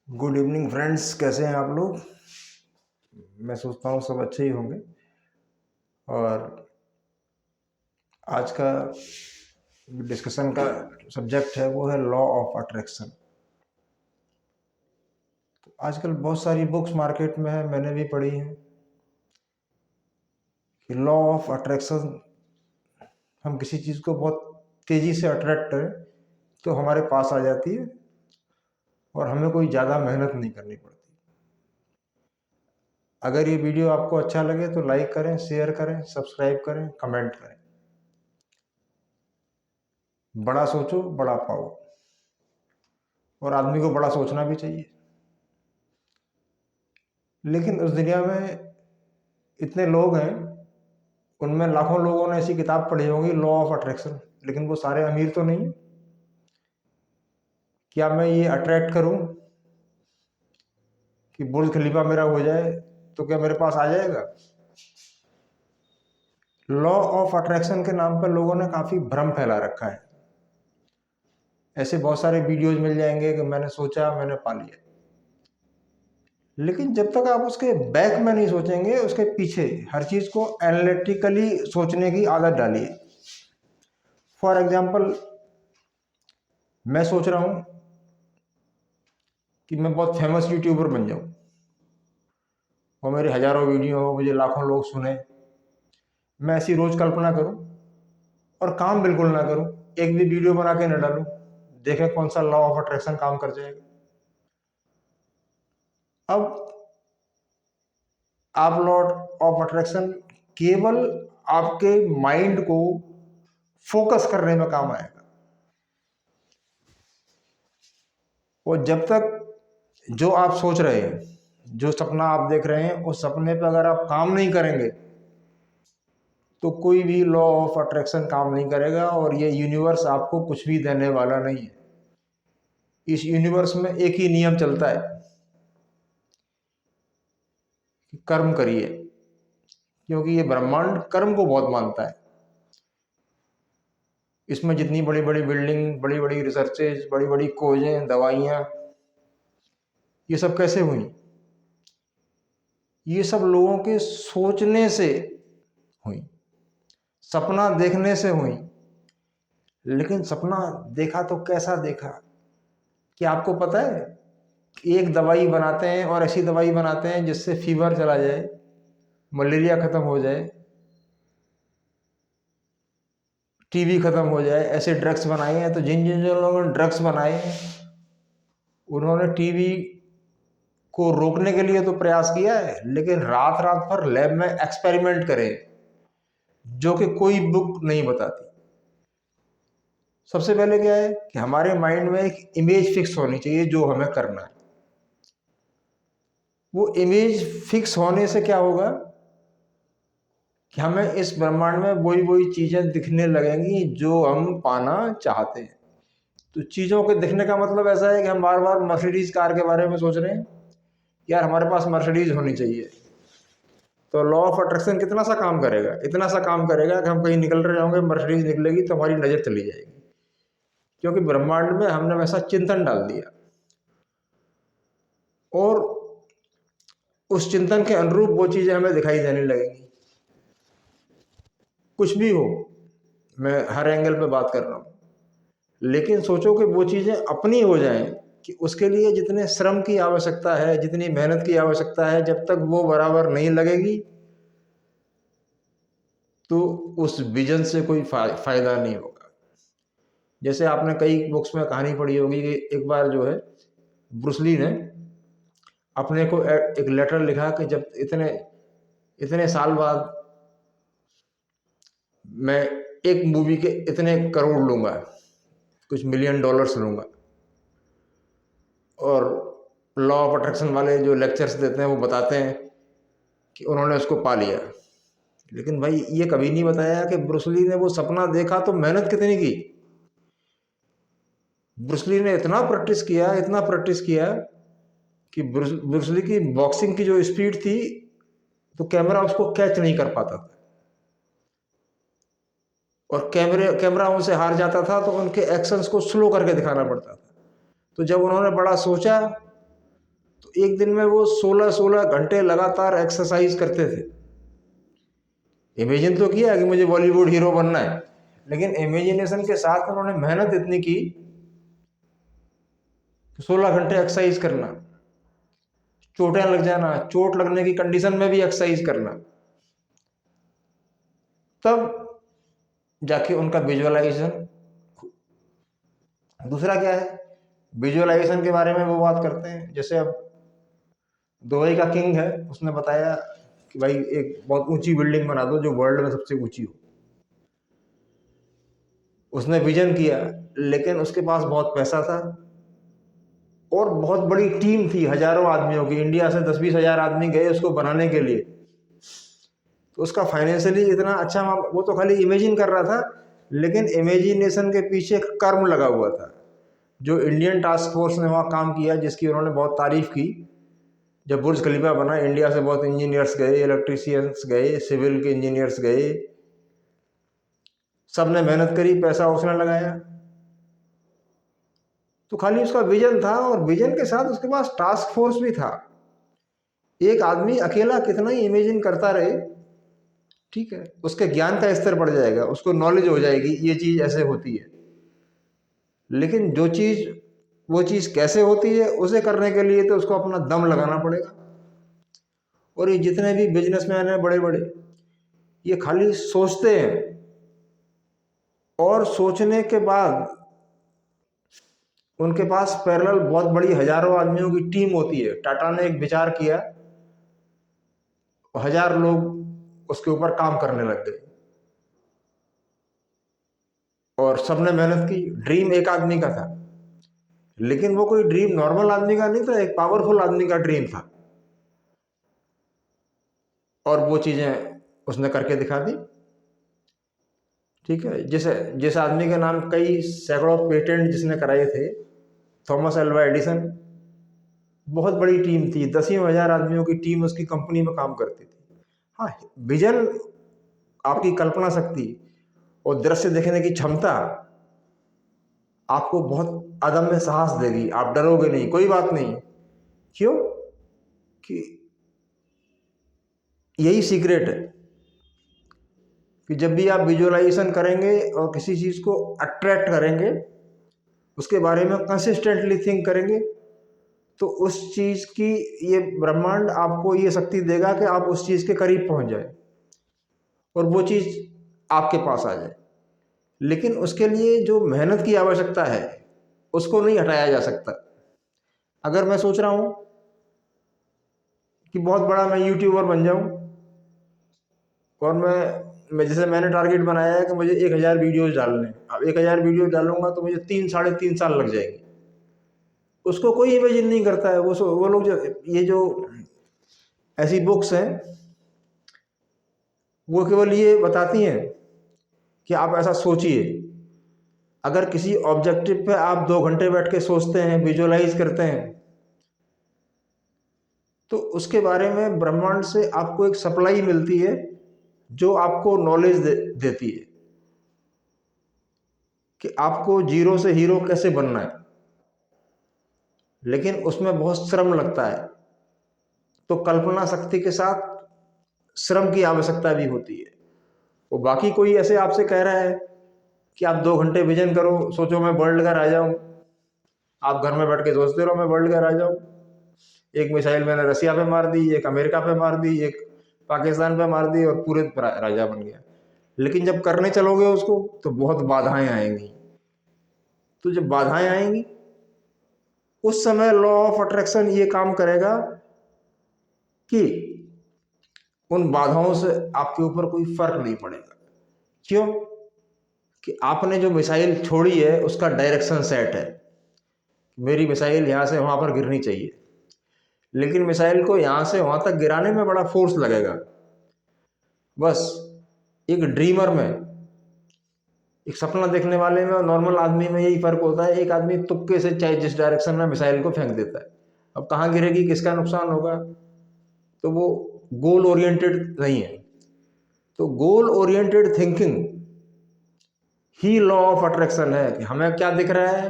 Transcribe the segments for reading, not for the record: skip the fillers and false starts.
Good evening friends, कैसे हैं आप लोग। मैं सोचता हूँ सब अच्छे ही होंगे। और आज का डिस्कशन का सब्जेक्ट है वो है लॉ ऑफ अट्रैक्शन। तो आजकल बहुत सारी बुक्स मार्केट में है, मैंने भी पढ़ी है कि लॉ ऑफ अट्रैक्शन, हम किसी चीज़ को बहुत तेज़ी से अट्रैक्ट करें तो हमारे पास आ जाती है और हमें कोई ज़्यादा मेहनत नहीं करनी पड़ती। अगर ये वीडियो आपको अच्छा लगे तो लाइक करें, शेयर करें, सब्सक्राइब करें, कमेंट करें। बड़ा सोचो बड़ा पाओ, और आदमी को बड़ा सोचना भी चाहिए। लेकिन उस दुनिया में इतने लोग हैं, उनमें लाखों लोगों ने ऐसी किताब पढ़ी होगी लॉ ऑफ अट्रैक्शन, लेकिन वो सारे अमीर तो नहीं है। क्या मैं ये अट्रैक्ट करूं कि बुर्ज खलीफा मेरा हो जाए तो क्या मेरे पास आ जाएगा? लॉ ऑफ अट्रैक्शन के नाम पर लोगों ने काफी भ्रम फैला रखा है। ऐसे बहुत सारे वीडियोज मिल जाएंगे कि मैंने सोचा मैंने पा लिया, लेकिन जब तक आप उसके बैक में नहीं सोचेंगे, उसके पीछे हर चीज को एनालिटिकली सोचने की आदत डालिए। फॉर एग्जाम्पल, मैं सोच रहा हूं कि मैं बहुत फेमस यूट्यूबर बन जाऊं और मेरे हजारों वीडियो हो, मुझे लाखों लोग सुने। मैं ऐसी रोज कल्पना करूं और काम बिल्कुल ना करूं, एक भी वीडियो बना के न डालूं, देखें कौन सा लॉ ऑफ अट्रैक्शन काम कर जाएगा। अब आप लॉ ऑफ अट्रैक्शन केवल आपके माइंड को फोकस करने में काम आएगा। और जब तक जो आप सोच रहे हैं, जो सपना आप देख रहे हैं, उस सपने पर अगर आप काम नहीं करेंगे तो कोई भी लॉ ऑफ अट्रैक्शन काम नहीं करेगा, और ये यूनिवर्स आपको कुछ भी देने वाला नहीं है। इस यूनिवर्स में एक ही नियम चलता है कि कर्म करिए, क्योंकि ये ब्रह्मांड कर्म को बहुत मानता है। इसमें जितनी बड़ी बड़ी बिल्डिंग, बड़ी बड़ी रिसर्चेज, बड़ी बड़ी खोजें, दवाइयाँ, ये सब कैसे हुई? ये सब लोगों के सोचने से हुई, सपना देखने से हुई। लेकिन सपना देखा तो कैसा देखा? क्या आपको पता है कि एक दवाई बनाते हैं, और ऐसी दवाई बनाते हैं जिससे फीवर चला जाए, मलेरिया खत्म हो जाए, टीबी खत्म हो जाए। ऐसे ड्रग्स बनाए हैं। तो जिन जिन जिन लोगों ने ड्रग्स बनाए हैं, उन्होंने टीबी को रोकने के लिए तो प्रयास किया है, लेकिन रात रात भर लैब में एक्सपेरिमेंट करे, जो कि कोई बुक नहीं बताती। सबसे पहले क्या है कि हमारे माइंड में एक इमेज फिक्स होनी चाहिए जो हमें करना है। वो इमेज फिक्स होने से क्या होगा कि हमें इस ब्रह्मांड में वही वही चीजें दिखने लगेंगी जो हम पाना चाहते हैं। तो चीजों के दिखने का मतलब ऐसा है कि हम बार बार मर्सिडीज कार के बारे में सोच रहे हैं, यार हमारे पास मर्सिडीज होनी चाहिए। तो लॉ ऑफ अट्रैक्शन कितना सा काम करेगा? इतना सा काम करेगा कि हम कहीं निकल रहे होंगे, मर्सिडीज निकलेगी तो हमारी नजर चली जाएगी, क्योंकि ब्रह्मांड में हमने वैसा चिंतन डाल दिया। और उस चिंतन के अनुरूप वो चीजें हमें दिखाई देने लगेंगी। कुछ भी हो, मैं हर एंगल पे बात कर रहा हूं, लेकिन सोचो कि वो चीजें अपनी हो जाएं, कि उसके लिए जितने श्रम की आवश्यकता है, जितनी मेहनत की आवश्यकता है, जब तक वो बराबर नहीं लगेगी तो उस विजन से कोई फायदा नहीं होगा। जैसे आपने कई बुक्स में कहानी पढ़ी होगी कि एक बार जो है ब्रूस ली ने अपने को एक लेटर लिखा कि जब इतने इतने साल बाद मैं एक मूवी के इतने करोड़ लूंगा, कुछ मिलियन डॉलर्स लूंगा। और लॉ ऑफ अट्रैक्शन वाले जो लेक्चर्स देते हैं वो बताते हैं कि उन्होंने उसको पा लिया। लेकिन भाई ये कभी नहीं बताया कि ब्रूस ली ने वो सपना देखा तो मेहनत कितनी की। ब्रूस ली ने इतना प्रैक्टिस किया, इतना प्रैक्टिस किया कि ब्रूस ली की बॉक्सिंग की जो स्पीड थी, तो कैमरा उसको कैच नहीं कर पाता था, और कैमरा उनसे हार जाता था तो उनके एक्शंस को स्लो करके दिखाना पड़ता था। तो जब उन्होंने बड़ा सोचा तो एक दिन में वो 16-16 घंटे लगातार एक्सरसाइज करते थे। इमेजिन तो किया कि मुझे बॉलीवुड हीरो बनना है, लेकिन इमेजिनेशन के साथ उन्होंने मेहनत इतनी की कि 16 घंटे एक्सरसाइज करना, चोटें लग जाना, चोट लगने की कंडीशन में भी एक्सरसाइज करना, तब जाके उनका विजुअलाइजेशन। दूसरा क्या है, विजुअलाइजेशन के बारे में वो बात करते हैं, जैसे अब दुबई का किंग है, उसने बताया कि भाई एक बहुत ऊंची बिल्डिंग बना दो जो वर्ल्ड में सबसे ऊंची हो। उसने विजन किया, लेकिन उसके पास बहुत पैसा था और बहुत बड़ी टीम थी, हजारों आदमियों की। इंडिया से 10-20 हजार आदमी गए उसको बनाने के लिए। तो उसका फाइनेंशियली इतना अच्छा, वो तो खाली इमेजिन कर रहा था, लेकिन इमेजिनेशन के पीछे कर्म लगा हुआ था। जो इंडियन टास्क फोर्स ने वहाँ काम किया, जिसकी उन्होंने बहुत तारीफ की, जब बुर्ज खलीफा बना, इंडिया से बहुत इंजीनियर्स गए, इलेक्ट्रीशियंस गए, सिविल के इंजीनियर्स गए, सब ने मेहनत करी, पैसा उसने लगाया। तो खाली उसका विजन था, और विजन के साथ उसके पास टास्क फोर्स भी था। एक आदमी अकेला कितना ही इमेजिन करता रहे, ठीक है, उसके ज्ञान का स्तर बढ़ जाएगा, उसको नॉलेज हो जाएगी ये चीज ऐसे होती है, लेकिन जो चीज वो चीज कैसे होती है उसे करने के लिए तो उसको अपना दम लगाना पड़ेगा। और ये जितने भी बिजनेसमैन हैं बड़े बड़े, ये खाली सोचते हैं, और सोचने के बाद उनके पास पैरेलल बहुत बड़ी हजारों आदमियों की टीम होती है। टाटा ने एक विचार किया, 1000 लोग उसके ऊपर काम करने लग गए, और सबने मेहनत की। ड्रीम एक आदमी का था, लेकिन वो कोई ड्रीम नॉर्मल आदमी का नहीं था, एक पावरफुल आदमी का ड्रीम था, और वो चीजें उसने करके दिखा दी। ठीक है, जिस आदमी के नाम कई सैकड़ों पेटेंट जिसने कराए थे, थॉमस अल्वा एडिसन, बहुत बड़ी टीम थी, 10,000 आदमियों की टीम उसकी कंपनी में काम करती थी। हाँ, विजन, आपकी कल्पना शक्ति और दृश्य देखने की क्षमता आपको बहुत अदम्य साहस देगी। आप डरोगे नहीं, कोई बात नहीं। क्यों? कि यही सीक्रेट है कि जब भी आप विजुअलाइजेशन करेंगे और किसी चीज को अट्रैक्ट करेंगे, उसके बारे में कंसिस्टेंटली थिंक करेंगे, तो उस चीज की, ये ब्रह्मांड आपको ये शक्ति देगा कि आप उस चीज के करीब पहुंच जाए और वो चीज आपके पास आ जाए। लेकिन उसके लिए जो मेहनत की आवश्यकता है उसको नहीं हटाया जा सकता। अगर मैं सोच रहा हूं कि बहुत बड़ा मैं यूट्यूबर बन जाऊं, और मैं जैसे मैंने टारगेट बनाया है कि मुझे 1000 वीडियोज डालने, अब 1000 वीडियो डालूंगा तो मुझे 3-3.5 साल लग जाएंगे। उसको कोई इमेजिन नहीं करता है। वो लोग जो, ये जो ऐसी बुक्स हैं, वो केवल ये बताती हैं कि आप ऐसा सोचिए। अगर किसी ऑब्जेक्टिव पे आप 2 घंटे बैठ के सोचते हैं, विजुअलाइज करते हैं, तो उसके बारे में ब्रह्मांड से आपको एक सप्लाई मिलती है जो आपको नॉलेज देती है कि आपको जीरो से हीरो कैसे बनना है। लेकिन उसमें बहुत श्रम लगता है, तो कल्पना शक्ति के साथ श्रम की आवश्यकता भी होती है। वो बाकी कोई ऐसे आपसे कह रहा है कि आप 2 घंटे विजन करो, सोचो मैं वर्ल्ड का राजा हूं, आप घर में बैठ के सोचते रहो मैं वर्ल्ड का राजा हूं। एक मिसाइल मैंने रसिया पे मार दी, एक अमेरिका पे मार दी, एक पाकिस्तान पे मार दी, और पूरे राजा बन गया। लेकिन जब करने चलोगे उसको तो बहुत बाधाएं आएंगी। तो जब बाधाएं आएंगी, उस समय लॉ ऑफ अट्रैक्शन ये काम करेगा कि उन बाधाओं से आपके ऊपर कोई फर्क नहीं पड़ेगा। क्यों? कि आपने जो मिसाइल छोड़ी है उसका डायरेक्शन सेट है, मेरी मिसाइल यहां से वहां पर गिरनी चाहिए, लेकिन मिसाइल को यहां से वहां तक गिराने में बड़ा फोर्स लगेगा। बस एक ड्रीमर में, एक सपना देखने वाले में और नॉर्मल आदमी में यही फर्क होता है। एक आदमी तुक्के से चाहे जिस डायरेक्शन में मिसाइल को फेंक देता है, अब कहाँ गिरेगी, किसका नुकसान होगा, तो वो गोल ओरिएंटेड नहीं है। तो goal oriented thinking he law of attraction है कि हमें क्या दिख रहा है,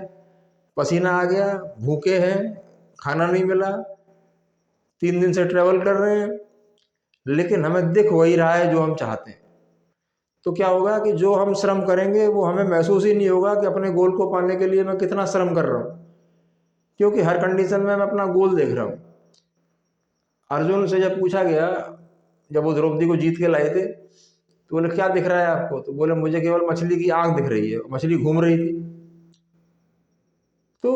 पसीना आ गया, भूखे हैं, खाना नहीं मिला, 3 दिन से ट्रेवल कर रहे हैं, लेकिन हमें दिख वही रहा है जो हम चाहते हैं। तो क्या होगा कि जो हम श्रम करेंगे वो हमें महसूस ही नहीं होगा कि अपने गोल को पाने के लिए मैं कितना श्रम कर रहा हूँ, क्योंकि हर कंडीशन में मैं अपना गोल देख रहा हूँ। अर्जुन से जब पूछा गया, जब वो द्रौपदी को जीत के लाए थे, तो बोले क्या दिख रहा है आपको? तो बोले मुझे केवल मछली की आंख दिख रही है, मछली घूम रही थी। तो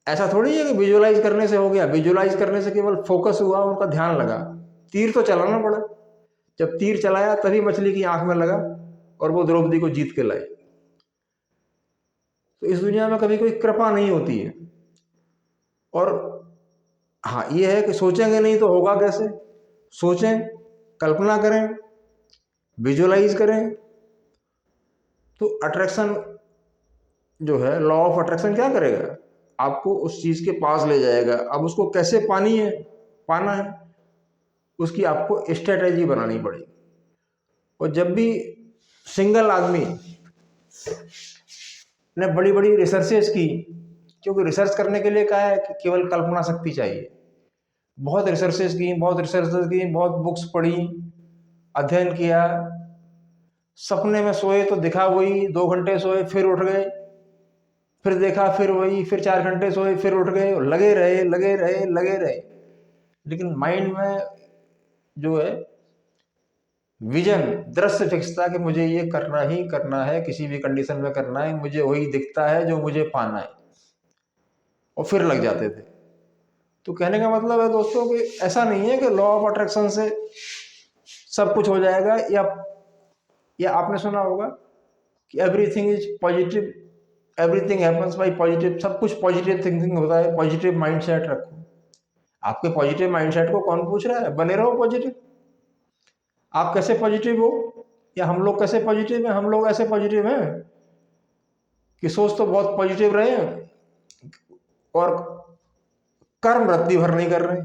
ऐसा थोड़ी है कि विजुअलाइज करने से हो गया। विजुअलाइज करने से केवल फोकस हुआ, उनका ध्यान लगा, तीर तो चलाना पड़ा। जब तीर चलाया तभी मछली की आंख में लगा और वो द्रौपदी को जीत के लाए। तो इस दुनिया में कभी कोई कृपा नहीं होती है। और हाँ, ये है कि सोचेंगे नहीं तो होगा कैसे? सोचें, कल्पना करें, विजुअलाइज करें। तो अट्रैक्शन जो है, लॉ ऑफ अट्रैक्शन क्या करेगा? आपको उस चीज के पास ले जाएगा। अब उसको कैसे पाना है, उसकी आपको स्ट्रेटेजी बनानी पड़ेगी। और जब भी सिंगल आदमी ने बड़ी बड़ी रिसर्चेस की, क्योंकि रिसर्च करने के लिए क्या है कि केवल कल्पना शक्ति चाहिए। बहुत रिसर्चेस की, बहुत बुक्स पढ़ी, अध्ययन किया। सपने में सोए तो दिखा वही, 2 घंटे सोए फिर उठ गए, फिर देखा फिर वही, फिर 4 घंटे सोए फिर उठ गए, लगे रहे लगे रहे लगे रहे। लेकिन माइंड में जो है विजन, दृश्य फिक्स था कि मुझे ये करना ही करना है, किसी भी कंडीशन में करना है, मुझे वही दिखता है जो मुझे पाना है, और फिर लग जाते थे। तो कहने का मतलब है दोस्तों कि ऐसा नहीं है कि लॉ ऑफ अट्रैक्शन से सब कुछ हो जाएगा, या आपने सुना होगा कि everything is positive, everything happens bye positive, सब कुछ पॉजिटिव थिंकिंग होता है, पॉजिटिव माइंडसेट रखो। आपके पॉजिटिव माइंडसेट को कौन पूछ रहा है? बने रहो पॉजिटिव। आप कैसे पॉजिटिव हो, या हम लोग कैसे पॉजिटिव हैं? हम लोग ऐसे पॉजिटिव हैं कि सोच तो बहुत पॉजिटिव रहे हैं और कर्म वृद्धि भर नहीं कर रहे।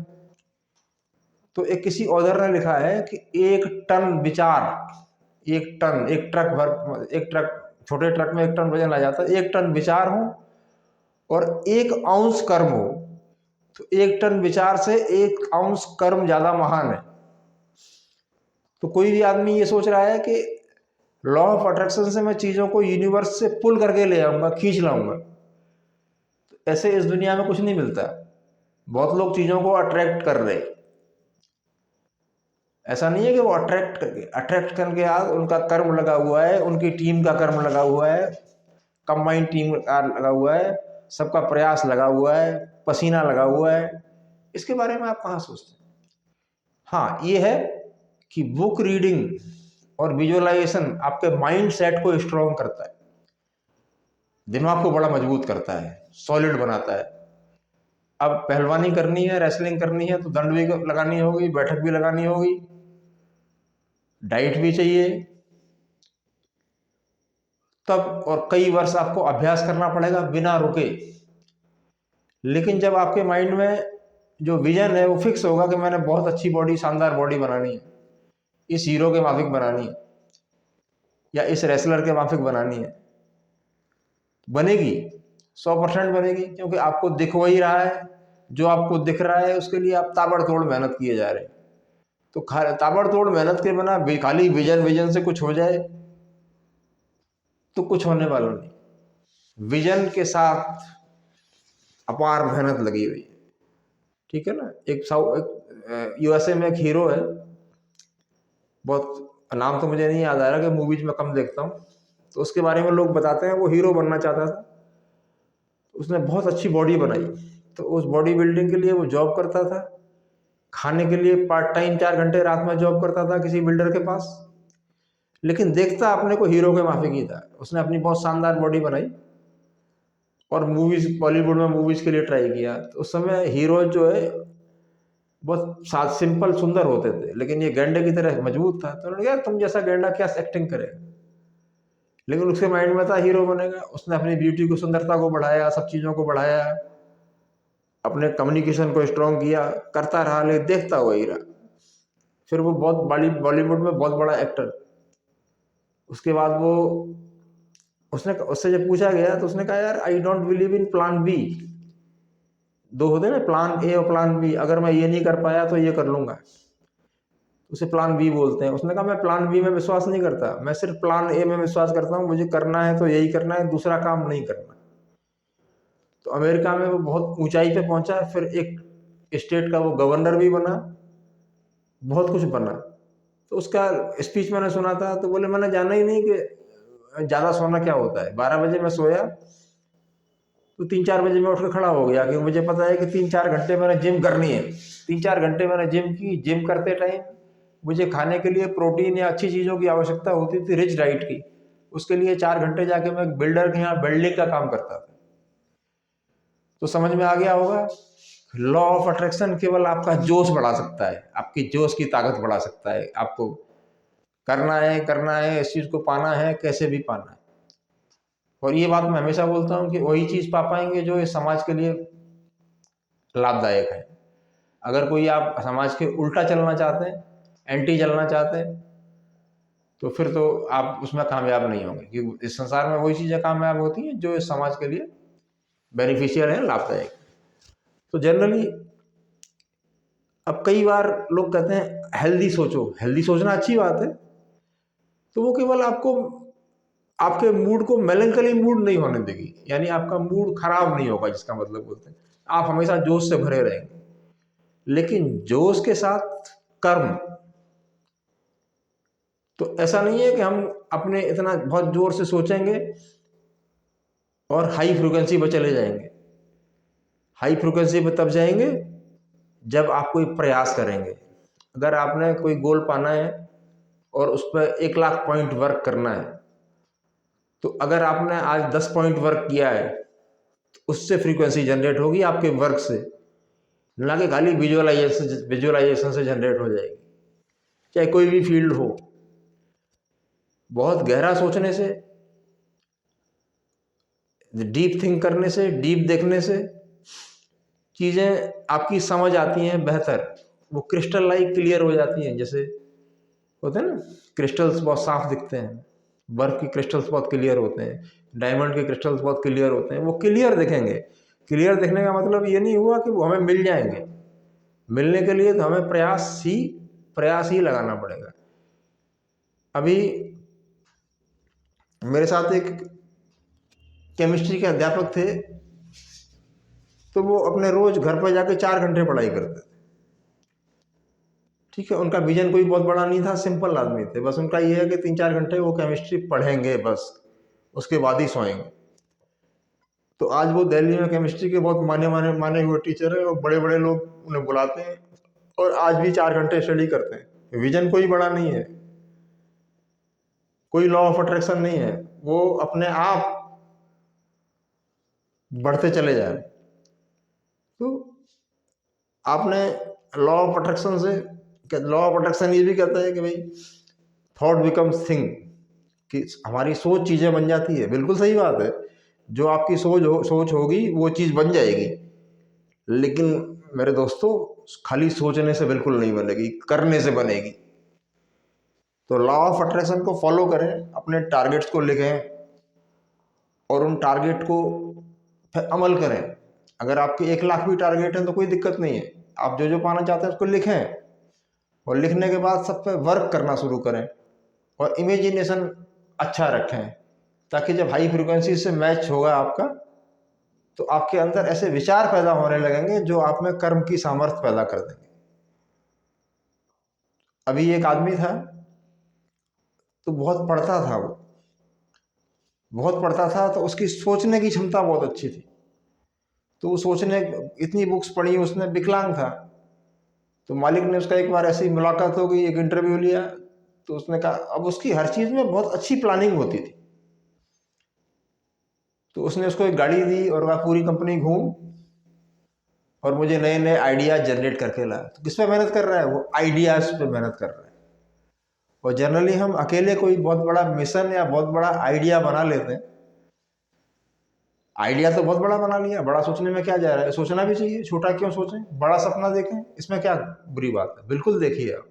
तो एक किसी ऑथर ने लिखा है कि 1 टन विचार, 1 टन, एक ट्रक, छोटे ट्रक में 1 टन वजन ला जाता है, 1 टन विचार हो और 1 औंस कर्म हो, तो 1 टन विचार से 1 औंस कर्म ज्यादा महान है। तो कोई भी आदमी ये सोच रहा है कि लॉ ऑफ अट्रैक्शन से मैं चीजों को यूनिवर्स से पुल करके ले आऊंगा, खींच लाऊंगा, तो ऐसे इस दुनिया में कुछ नहीं मिलता। बहुत लोग चीजों को अट्रैक्ट कर रहे, ऐसा नहीं है कि वो अट्रैक्ट करके आज उनका कर्म लगा हुआ है, उनकी टीम का कर्म लगा हुआ है, कंबाइंड टीम का लगा हुआ है, सबका प्रयास लगा हुआ है, पसीना लगा हुआ है। इसके बारे में आप कहाँ सोचते हैं? हाँ, ये है कि बुक रीडिंग और विजुअलाइजेशन आपके माइंड सेट को स्ट्रॉन्ग करता है, दिमाग को बड़ा मजबूत करता है, सॉलिड बनाता है। अब पहलवानी करनी है, रेसलिंग करनी है, तो दंड भी लगानी होगी, बैठक भी लगानी होगी, डाइट भी चाहिए, तब और कई वर्ष आपको अभ्यास करना पड़ेगा बिना रुके। लेकिन जब आपके माइंड में जो विजन है वो फिक्स होगा कि मैंने बहुत अच्छी बॉडी, शानदार बॉडी बनानी है, इस हीरो के माफिक बनानी है, या इस रेसलर के माफिक बनानी है, बनेगी, 100% बनेगी, क्योंकि आपको दिख वही रहा है। जो आपको दिख रहा है उसके लिए आप ताबड़तोड़ मेहनत किए जा रहे हैं। तो ताबड़तोड़ मेहनत के बिना खाली विजन विजन से कुछ हो जाए तो कुछ होने वाला नहीं। विजन के साथ अपार मेहनत लगी हुई है, ठीक है ना। एक यूएसए में एक हीरो है, बहुत नाम तो मुझे नहीं याद आ रहा, कि मूवीज में कम देखता हूँ, तो उसके बारे में लोग बताते हैं वो हीरो बनना चाहता था, उसने बहुत अच्छी बॉडी बनाई। तो उस बॉडी बिल्डिंग के लिए वो जॉब करता था, खाने के लिए पार्ट टाइम 4 घंटे रात में जॉब करता था किसी बिल्डर के पास, लेकिन देखता अपने को हीरो के माफिक ही था। उसने अपनी बहुत शानदार बॉडी बनाई और मूवीज, बॉलीवुड में मूवीज के लिए ट्राई किया। तो उस समय हीरो जो है बहुत साथ सिंपल सुंदर होते थे, लेकिन ये गेंडे की तरह मजबूत था। तो उन्होंने कहा तुम जैसा गेंडा क्या एक्टिंग करेगा, लेकिन उसके माइंड में था हीरो बनेगा। उसने अपनी ब्यूटी को, सुंदरता को बढ़ाया, सब चीज़ों को बढ़ाया, अपने कम्युनिकेशन को स्ट्रॉन्ग किया, करता रहा, लेकिन देखता वही रहा। फिर वो बहुत बड़ी, बॉलीवुड में बहुत बड़ा एक्टर। उसके बाद वो, उससे जब पूछा गया तो उसने कहा यार I don't believe in plan B, दो होते हैं ना, प्लान ए और प्लान बी। अगर मैं ये नहीं कर पाया तो ये कर लूंगा, उसे प्लान बी बोलते हैं। उसने कहा मैं प्लान बी में विश्वास नहीं करता, मैं सिर्फ प्लान ए में विश्वास करता हूँ, मुझे करना है तो यही करना है, दूसरा काम नहीं करना। तो अमेरिका में वो बहुत ऊंचाई पे पहुंचा, फिर एक स्टेट का वो गवर्नर भी बना, बहुत कुछ बना। तो उसका स्पीच मैंने सुना था, तो बोले मैंने जाना ही नहीं कि ज़्यादा सोना क्या होता है। 12 बजे मैं सोया तो 3-4 बजे मैं उठ के खड़ा हो गया, क्योंकि मुझे पता है कि 3-4 घंटे मैंने जिम करनी है। 3-4 घंटे मैंने जिम की। जिम करते टाइम मुझे खाने के लिए प्रोटीन या अच्छी चीज़ों की आवश्यकता होती थी, रिच डाइट की। उसके लिए 4 घंटे जाके मैं बिल्डर के यहाँ वेल्डिंग का काम करता था। तो समझ में आ गया होगा, लॉ ऑफ अट्रैक्शन केवल आपका जोश बढ़ा सकता है, आपकी जोश की ताकत बढ़ा सकता है। आपको करना है, इस चीज़ को पाना है, कैसे भी पाना है। और ये बात मैं हमेशा बोलता हूँ कि वही चीज़ पा पाएंगे जो इस समाज के लिए लाभदायक है। अगर कोई आप समाज के उल्टा चलना चाहते हैं, एंटी चलना चाहते हैं, तो फिर तो आप उसमें कामयाब नहीं होंगे, क्योंकि इस संसार में वही चीज़ें कामयाब होती हैं जो इस समाज के लिए बेनिफिशियल है, लाभदायक। तो जनरली अब कई बार लोग कहते हैं हेल्दी सोचो। हेल्दी सोचना अच्छी बात है, तो वो केवल आपको आपके मूड को मेलंकली मूड नहीं होने देगी, यानी आपका मूड खराब नहीं होगा, जिसका मतलब बोलते हैं आप हमेशा जोश से भरे रहेंगे। लेकिन जोश के साथ कर्म, तो ऐसा नहीं है कि हम अपने इतना बहुत जोर से सोचेंगे और हाई फ्रिक्वेंसी पर चले जाएंगे। हाई फ्रिक्वेंसी पर तब जाएंगे जब आप कोई प्रयास करेंगे। अगर आपने कोई गोल पाना है और उस पर 1 लाख पॉइंट वर्क करना है, तो अगर आपने आज 10 पॉइंट वर्क किया है, तो उससे फ्रीक्वेंसी जनरेट होगी आपके वर्क से, ना कि खाली विजुअलाइजेशन से जनरेट हो जाएगी। चाहे कोई भी फील्ड हो, बहुत गहरा सोचने से, डीप थिंक करने से, डीप देखने से चीज़ें आपकी समझ आती हैं बेहतर, वो क्रिस्टल लाइक क्लियर हो जाती हैं। जैसे होते हैं ना, क्रिस्टल्स बहुत साफ दिखते हैं, बर्फ की क्रिस्टल्स बहुत क्लियर होते हैं, डायमंड के क्रिस्टल्स बहुत क्लियर होते हैं, वो क्लियर दिखेंगे। क्लियर दिखने का मतलब ये नहीं हुआ कि वो हमें मिल जाएंगे। मिलने के लिए तो हमें प्रयास ही लगाना पड़ेगा। अभी मेरे साथ एक केमिस्ट्री के अध्यापक थे, तो वो अपने रोज घर पर जाके 4 घंटे पढ़ाई करते थे। ठीक है, उनका विजन कोई बहुत बड़ा नहीं था, सिंपल आदमी थे। बस उनका ये है कि 3-4 घंटे वो केमिस्ट्री पढ़ेंगे बस, उसके बाद ही सोएंगे। तो आज वो दिल्ली में केमिस्ट्री के बहुत माने हुए टीचर है, और बड़े बड़े लोग उन्हें बुलाते हैं, और आज भी 4 घंटे स्टडी करते हैं। विजन कोई बड़ा नहीं है, कोई लॉ ऑफ अट्रैक्शन नहीं है, वो अपने आप बढ़ते चले जाए। तो आपने लॉ ऑफ अट्रैक्शन से, लॉ ऑफ अट्रैक्शन ये भी कहता है कि भाई थॉट बिकम्स थिंग, कि हमारी सोच चीज़ें बन जाती है। बिल्कुल सही बात है, जो आपकी सोच होगी वो चीज़ बन जाएगी। लेकिन मेरे दोस्तों, खाली सोचने से बिल्कुल नहीं बनेगी, करने से बनेगी। तो लॉ ऑफ अट्रैक्शन को फॉलो करें, अपने टारगेट्स को लिखें और उन टारगेट को फिर अमल करें। अगर आपके 1 लाख भी टारगेट है तो कोई दिक्कत नहीं है, आप जो जो पाना चाहते हैं उसको लिखें, और लिखने के बाद सब पे वर्क करना शुरू करें, और इमेजिनेशन अच्छा रखें, ताकि जब हाई फ्रिक्वेंसी से मैच होगा आपका, तो आपके अंदर ऐसे विचार पैदा होने लगेंगे जो आप में कर्म की सामर्थ्य पैदा कर देंगे। अभी एक आदमी था, तो बहुत पढ़ता था, वो बहुत पढ़ता था, तो उसकी सोचने की क्षमता बहुत अच्छी थी। तो वो सोचने, इतनी बुक्स पढ़ी उसने, विकलांग था। तो मालिक ने उसका एक बार ऐसी मुलाकात हो गई, एक इंटरव्यू लिया, तो उसने कहा, अब उसकी हर चीज़ में बहुत अच्छी प्लानिंग होती थी। तो उसने उसको एक गाड़ी दी और कहा पूरी कंपनी घूम और मुझे नए नए आइडियाज जनरेट करके ला। तो किस पे मेहनत कर रहा है वो? आइडियाज पे मेहनत कर रहा है। और जनरली हम अकेले कोई बहुत बड़ा मिशन या बहुत बड़ा आइडिया बना लेते हैं। आइडिया तो बहुत बड़ा बना लिया, बड़ा सोचने में क्या जा रहा है? सोचना भी चाहिए, छोटा क्यों सोचें, बड़ा सपना देखें, इसमें क्या बुरी बात है? बिल्कुल देखिए आप।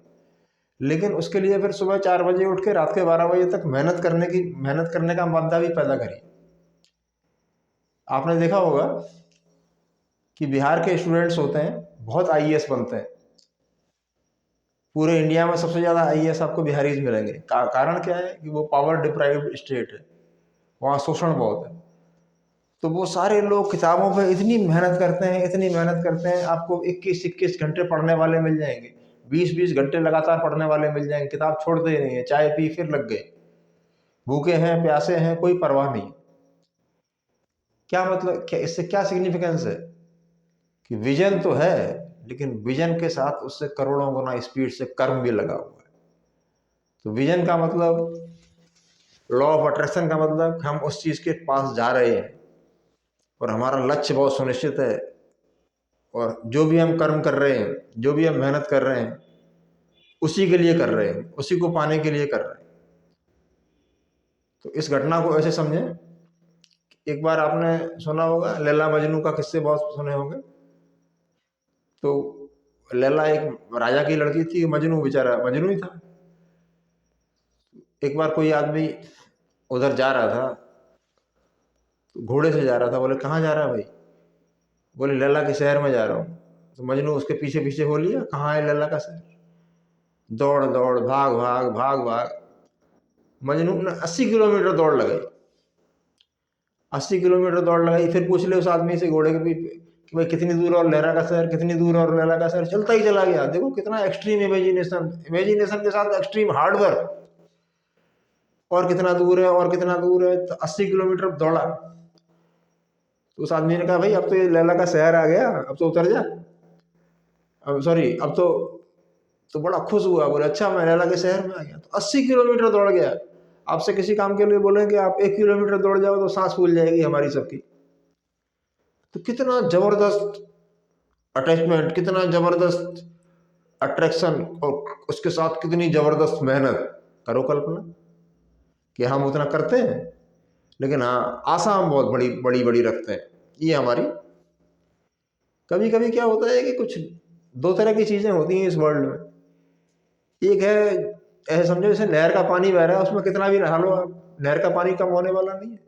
लेकिन उसके लिए फिर सुबह 4 बजे उठ के रात के 12 बजे तक मेहनत करने का मादा भी पैदा करिए। आपने देखा होगा कि बिहार के स्टूडेंट्स होते हैं बहुत आईएएस बनते हैं। पूरे इंडिया में सबसे ज़्यादा आईएएस आपको बिहारीज मिलेंगे। कारण क्या है कि वो पावर डिप्राइव्ड स्टेट है, वहाँ शोषण बहुत है। तो वो सारे लोग किताबों पे इतनी मेहनत करते हैं, इतनी मेहनत करते हैं, आपको 21-21 घंटे पढ़ने वाले मिल जाएंगे, 20-20 घंटे लगातार पढ़ने वाले मिल जाएंगे, किताब छोड़ते ही नहीं है, चाय पी फिर लग गए, भूखे हैं प्यासे हैं कोई परवाह नहीं। क्या मतलब, क्या इससे क्या सिग्निफिकेंस है कि विजन तो है, लेकिन विजन के साथ उससे करोड़ों गुना स्पीड से कर्म भी लगा हुआ है। तो विजन का मतलब, लॉ ऑफ अट्रैक्शन का मतलब हम उस चीज के पास जा रहे हैं और हमारा लक्ष्य बहुत सुनिश्चित है, और जो भी हम कर्म कर रहे हैं, जो भी हम मेहनत कर रहे हैं, उसी के लिए कर रहे हैं, उसी को पाने के लिए कर रहे हैं। तो इस घटना को ऐसे समझें, एक बार आपने सुना होगा लैला मजनू का किस्से बहुत सुने होंगे। तो लैला एक राजा की लड़की थी, मजनू बेचारा मजनू ही था। एक बार कोई आदमी उधर जा रहा था, तो घोड़े से जा रहा था। बोले कहाँ जा रहा है भाई? बोले लैला के शहर में जा रहा हूँ। तो मजनू उसके पीछे पीछे हो लिया, कहाँ है लैला का शहर? दौड़ दौड़ भाग भाग भाग भाग, मजनू ने 80 किलोमीटर दौड़ लगाई। 80 किलोमीटर दौड़ लगाई। फिर पूछ ले उस आदमी से घोड़े के भी कि भाई कितनी दूर और लहरा का शहर, कितनी दूर और लहरा का शहर? चलता ही चला गया। देखो कितना एक्सट्रीम इमेजिनेशन, इमेजिनेशन के साथ एक्सट्रीम हार्डवर्क। और कितना दूर है और कितना दूर है, तो 80 किलोमीटर दौड़ा। तो उस आदमी ने कहा भाई अब तो ये लैला का शहर आ गया, अब तो उतर जा, अब सॉरी अब तो बड़ा खुश हुआ। बोले अच्छा मैं लैला के शहर में आ गया। तो 80 किलोमीटर दौड़ गया। आपसे किसी काम के लिए बोलेंगे आप 1 किलोमीटर दौड़ जाओ तो सांस फूल जाएगी हमारी सबकी। तो कितना जबरदस्त अटैचमेंट, कितना जबरदस्त अट्रैक्शन, और उसके साथ कितनी जबरदस्त मेहनत। करो कल्पना कि हम उतना करते हैं, लेकिन हाँ आशा हम बहुत बड़ी बड़ी बड़ी रखते हैं। ये हमारी, कभी कभी क्या होता है कि कुछ दो तरह की चीजें होती हैं इस वर्ल्ड में। एक है ऐसे समझो जैसे नहर का पानी बह रहा है, उसमें कितना भी नहा लो आप, नहर का पानी कम होने वाला नहीं है।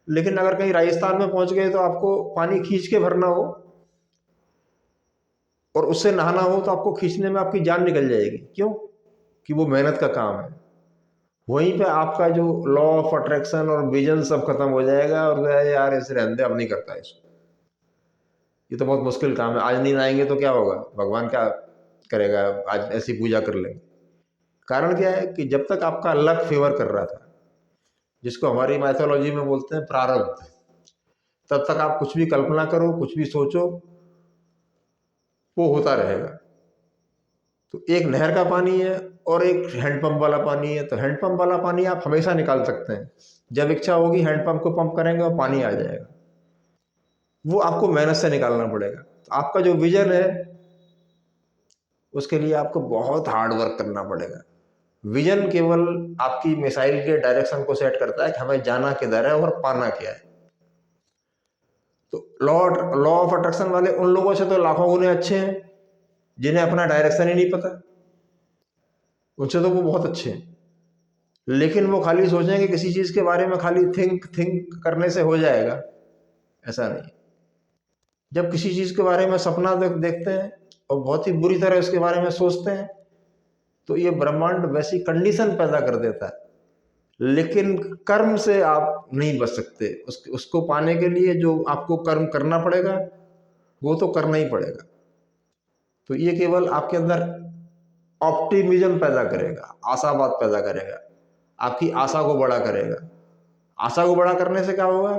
लेकिन अगर कहीं राजस्थान में पहुंच गए तो आपको पानी खींच के भरना हो और उससे नहाना हो, तो आपको खींचने में आपकी जान निकल जाएगी। क्यों? कि वो मेहनत का काम है। वहीं पे आपका जो लॉ ऑफ अट्रैक्शन और विजन सब खत्म हो जाएगा, और यार इसे रहने दे, अब नहीं करता इसको, ये तो बहुत मुश्किल काम है, आज नहीं नहाएंगे तो क्या होगा, भगवान क्या करेगा, आज ऐसी पूजा कर लेंगे। कारण क्या है कि जब तक आपका लक फेवर कर रहा था, जिसको हमारी मैथोलॉजी में बोलते हैं प्रारब्ध, तब तक आप कुछ भी कल्पना करो, कुछ भी सोचो, वो होता रहेगा। तो एक नहर का पानी है और एक हैंडपंप वाला पानी है। तो हैंडपंप वाला पानी आप हमेशा निकाल सकते हैं, जब इच्छा होगी हैंडपंप को पंप करेंगे और पानी आ जाएगा। वो आपको मेहनत से निकालना पड़ेगा। तो आपका जो विजन है उसके लिए आपको बहुत हार्ड वर्क करना पड़ेगा। विजन केवल आपकी मिसाइल के डायरेक्शन को सेट करता है कि हमें जाना किधर है और पाना क्या है। तो लॉ लॉ ऑफ अट्रैक्शन वाले उन लोगों से तो लाखों गुने अच्छे हैं जिन्हें अपना डायरेक्शन ही नहीं पता, उनसे तो वो बहुत अच्छे हैं। लेकिन वो खाली सोचें कि किसी चीज के बारे में खाली थिंक थिंक करने से हो जाएगा, ऐसा नहीं। जब किसी चीज के बारे में सपना देखते हैं और बहुत ही बुरी तरह उसके बारे में सोचते हैं, तो ये ब्रह्मांड वैसी कंडीशन पैदा कर देता है। लेकिन कर्म से आप नहीं बच सकते। उसको पाने के लिए जो आपको कर्म करना पड़ेगा वो तो करना ही पड़ेगा। तो ये केवल आपके अंदर ऑप्टिमिज्म पैदा करेगा, आशावाद पैदा करेगा, आपकी आशा को बड़ा करेगा। आशा को बड़ा करने से क्या होगा